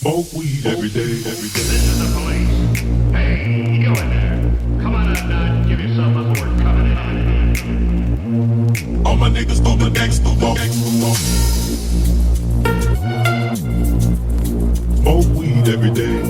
Smoke weed every day, every day. This is the police. Hey, you in there. Come on outside, give yourself a word coming in. All my niggas do the gangsta walk. Smoke weed every day.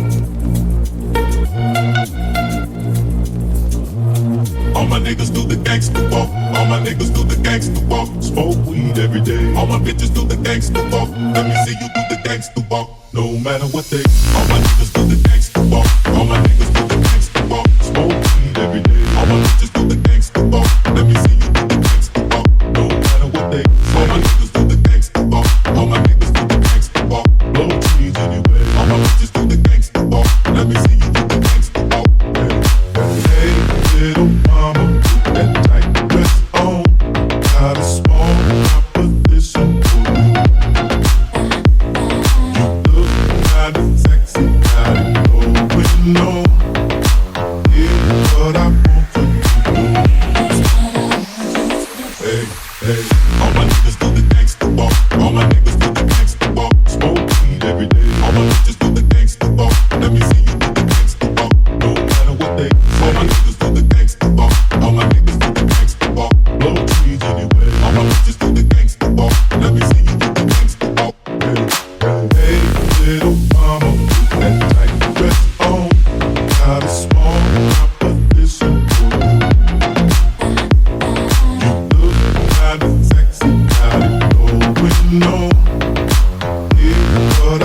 All my niggas do the gangsta walk. All my niggas do the gangsta walk. Smoke weed every day. All my bitches do the gangsta walk. Let me see you do the gangsta walk. No matter what they. All my niggas do the gangsta walk. All my niggas do the gangsta walk. Smoke weed every day. All my bitches do the gangsta walk. Let me see you do the gangsta walk. No matter what they. All my niggas do the gangsta walk. All my niggas do the gangsta walk. Blow trees anyway. All my bitches do the gangsta walk. Let me see you do the gangsta walk. Hey, little mama, put that tight dress on. Got a small proposition for you. You look kinda sexy, got it going on. Here's what I want you to do. Hey, hey, all my niggas do the gangsta walk. All my niggas do the gangsta walk. Smoke weed every day. All my bitches do the gangsta walk. Let me see you do the gangsta walk. No matter what they. All my niggas do the gangsta walk. All my niggas do the gangsta walk. Blow trees anyway. All my bitches do the gangsta walk. Let me see you do the gangsta walk. Hey, hey, little mama, put that tight dress on. Got a small proposition for you. You look kinda sexy, got it going on. Here's what I